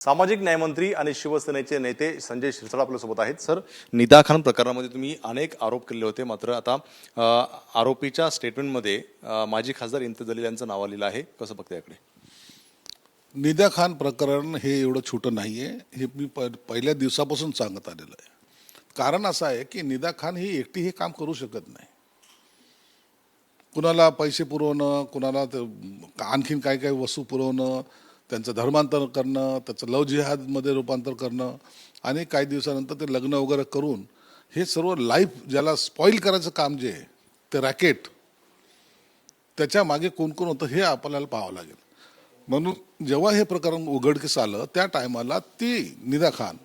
सामाजिक न्यायमंत्री आणि शिवसेनेचे नेते संजय शिरसाट आपल्यासोबत आहेत। सर, निदा खान प्रकरणामध्ये तुम्ही अनेक आरोप केले होते, मात्र आता आरोपीच्या स्टेटमेंटमध्ये माजी खासदार इम्तियाज जलील यांचं नाव आलेलं आहे। कसं बघता याकडे? निदा खान प्रकरण हे एवढं छोटं नाही आहे, हे मी पहिल्या दिवसापासून सांगत आलेलं आहे। कारण असं आहे की निदा खान ही एकटी हे काम करू शकत नाही। कुणाला पैसे पुरवणं, कुणाला आणखीन काय काय वस्तू पुरवणं, त्यांचं धर्मांतर करणं, त्याचं लव जिहादमध्ये रूपांतर करणं आणि काही दिवसानंतर ते लग्न वगैरे करून हे सर्व लाईफ ज्याला स्पॉईल करायचं काम जे आहे ते रॅकेट, त्याच्या मागे कोण कोण होतं हे आपल्याला पाहावं लागेल। म्हणून जेव्हा हे प्रकरण उघडकीस आलं त्या टायमाला ती निदा खान,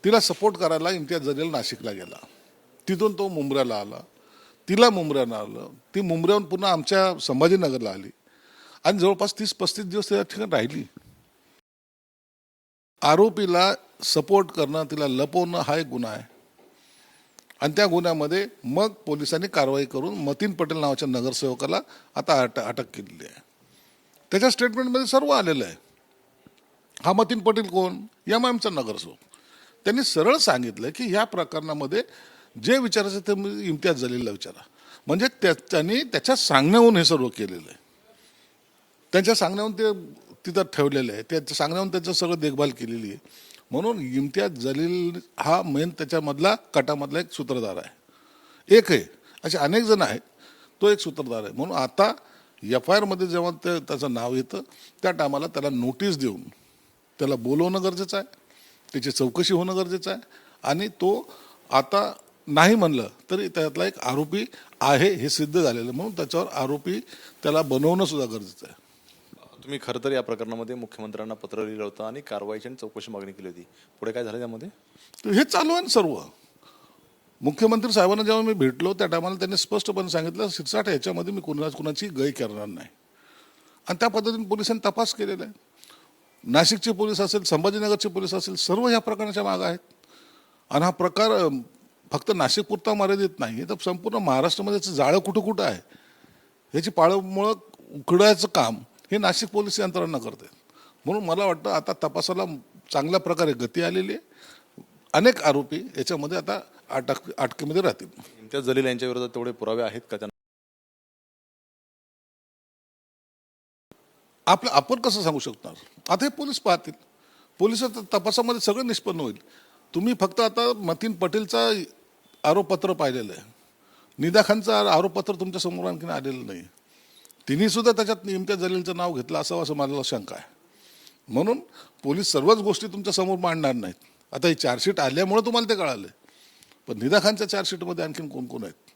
तिला सपोर्ट करायला इम्तियाज जलील नाशिकला गेला, तिथून तो मुंब्र्याला आला, तिला मुंब्र्याला आलं, ती मुंब्र्याहून पुन्हा आमच्या संभाजीनगरला आली आणि जवळपास 30-35 दिवस त्या ठिकाणी राहिली। आरोपीला सपोर्ट करणं, तिला लपवणं हा एक गुन्हा आहे आणि त्या गुन्ह्यामध्ये मग पोलिसांनी कारवाई करून मतीन पटेल नावाच्या नगरसेवकाला आता अटक केलेली आहे। त्याच्या स्टेटमेंटमध्ये सर्व आलेलं आहे। हा मतीन पटेल कोण? एमआयएमचा नगरसेवक। त्यांनी सरळ सांगितलं की या प्रकरणामध्ये जे विचारायचं ते इम्तियाज जलीलला विचारा। म्हणजे त्यांनी त्याच्या सांगण्याहून हे सर्व केलेलं आहे, त्यांच्या सांगण्याहून ते तिथं ठेवलेलं आहे, त्याच्या सांगण्याहून त्याचं सगळं देखभाल केलेली आहे। म्हणून इम्तियाज जलील हा मेन त्याच्यामधला कटामधला एक सूत्रधार आहे, एक आहे, असे अनेक जण आहेत, तो एक सूत्रधार आहे। म्हणून आता FIR मध्ये जेव्हा त्याचं नाव येतं त्या टायमाला त्याला नोटीस देऊन त्याला बोलवणं गरजेचं आहे, त्याची चौकशी होणं गरजेचं आहे आणि तो आता नाही म्हणलं तरी त्यातला एक आरोपी आहे हे सिद्ध झालेलं, म्हणून त्याच्यावर आरोपी त्याला बनवणं सुद्धा गरजेचं आहे। तुम्ही खरं तर या प्रकरणामध्ये मुख्यमंत्र्यांना पत्र लिहिलं होतं आणि कारवाईची आणि चौकशी मागणी केली होती, पुढे काय झालं त्यामध्ये? हे चालू आहे सर्व। मुख्यमंत्री साहेबांना जेव्हा मी भेटलो त्या टायमाला त्यांनी स्पष्टपणे सांगितलं, शिरसाट याच्यामध्ये मी कुणाची गय करणार नाही आणि त्या पद्धतीने पोलिसांनी तपास केलेला आहे। नाशिकचे पोलीस असेल, संभाजीनगरचे पोलीस असेल, सर्व ह्या प्रकरणाच्या मागे आहेत आणि हा प्रकार फक्त नाशिकपुरता मर्यादित नाही, तर संपूर्ण महाराष्ट्रामध्ये जाळं कुठं कुठं आहे याची पाळमुळं उखडायचं काम हे नाशिक पोलीस यंत्रणा करते। म्हणून मला वाटतं आता तपासाला चांगल्या प्रकारे गती आलेली आहे। अनेक आरोपी याच्यामध्ये आता अटकेमध्ये राहतील। इम्तियाज जलील यांच्या विरोधात तेवढे पुरावे आहेत का? आपण कसं सांगू शकणार? आता हे पोलीस पाहतील, पोलिसाच्या तपासामध्ये सगळं निष्पन्न होईल। तुम्ही फक्त आता मतीन पटेलचा आरोपपत्र पाहिलेलं आहे, निदा खानचं आरोपपत्र तुमच्या समोर आणखीन आलेलं नाही। तिने सुद्धा त्याच्यात इम्तियाज जलीलचं नाव घेतलं असावं असं मला शंका आहे। म्हणून पोलीस सर्वच गोष्टी तुमच्या समोर मांडणार नाहीत। आता ही चार्जशीट आल्यामुळे तुम्हाला ते कळालं, पण निदा खानच्या चार्जशीटमध्ये आणखीन कोण कोण आहेत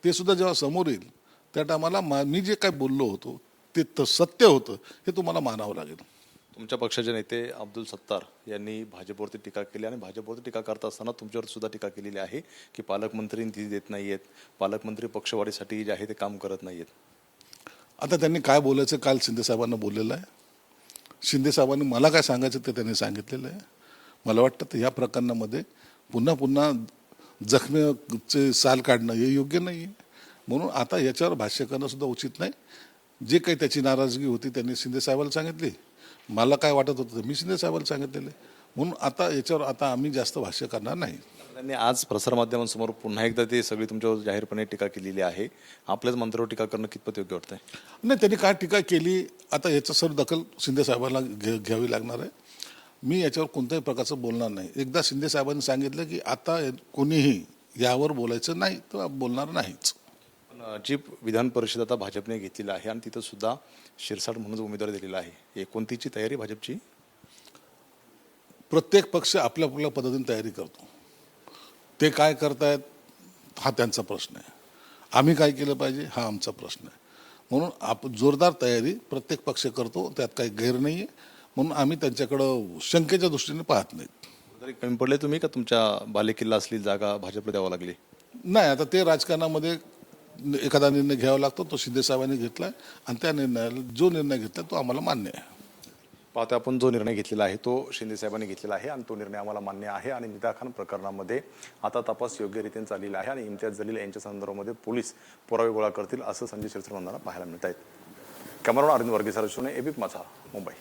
ते सुद्धा जेव्हा समोर येईल त्या टायमाला मी जे काय बोललो होतो ते सत्य होतं हे तुम्हाला मानावं लागेल। तुमच्या पक्षाचे नेते अब्दुल सत्तार यांनी भाजपवरती टीका केली आणि भाजपवरती टीका करत असताना तुमच्यावर सुद्धा टीका केलेली आहे की पालकमंत्री निधी देत नाहीयेत, पालकमंत्री पक्षवाढीसाठी जे आहे ते काम करत नाहीयेत। आता त्यांनी काय बोलायचं काल शिंदे साहेबांना बोललेलं आहे, शिंदे साहेबांनी मला काय सांगायचं ते त्यांनी सांगितलेलं आहे। मला वाटतं तर या प्रकरणामध्ये पुन्हा पुन्हा जखमेचे साल काढणं हे योग्य नाही आहे। म्हणून आता याच्यावर भाष्य करणं सुद्धा उचित नाही। जे काही त्याची नाराजगी होती त्यांनी शिंदे साहेबाला सांगितली, मला काय वाटत होतं मी शिंदे साहेबाला सांगितलेलं आहे। म्हणून आता याच्यावर आता आम्ही जास्त भाष्य करणार नाही। त्यांनी आज प्रसारमाध्यमांसमोर पुन्हा एकदा ते सगळी तुमच्यावर जाहीरपणे टीका केलेली आहे, आपल्याच मंत्र्यावर टीका करणं कितपत योग्य वाटतंय? नाही, त्यांनी काय टीका केली आता याचं सर दखल शिंदे साहेबांना घ्यावी लागणार आहे। मी याच्यावर कोणत्याही प्रकारचं बोलणार नाही। एकदा शिंदे साहेबांनी सांगितलं की आता कोणीही यावर बोलायचं नाही तर बोलणार नाहीच। जी विधान परिषद आता भाजपने घेतलेली आहे आणि तिथं सुद्धा शिरसाट म्हणून उमेदवार दिलेला आहे, कोणतीची तयारी भाजपची? प्रत्येक पक्ष आपल्या आपल्या पद्धतीने तयारी करतो, ते काय करतायत हा त्यांचा प्रश्न आहे, आम्ही काय केलं पाहिजे हा आमचा प्रश्न आहे। म्हणून आपण जोरदार तयारी प्रत्येक पक्ष करतो, त्यात काही गैर नाही आहे। म्हणून आम्ही त्यांच्याकडं शंकेच्या दृष्टीने पाहत नाहीत। तरी कमी पडले तुम्ही का तुमच्या बालेकिल्ला असलेली जागा भाजपला द्यावं लागली? नाही, आता ते राजकारणामध्ये एखादा निर्णय घ्यावा लागतो, तो शिंदे साहेबांनी घेतला आणि त्या निर्णयाला जो निर्णय घेतला तो आम्हाला मान्य आहे। पाहतो आपण जो निर्णय घेतलेला आहे तो शिंदे साहेबांनी घेतलेला आहे आणि तो निर्णय आम्हाला मान्य आहे आणि निदा खान प्रकरणामध्ये आता तपास योग्य रीतीने चाललेला आहे आणि इम्तियाज जलील यांच्या संदर्भामध्ये पोलीस पुरावे गोळा करतील असं संजय शिरसाट यांना पाहायला मिळत आहेत। कॅमेरामॅन अरविंद वर्गीसह एबीपी माझा, मुंबई।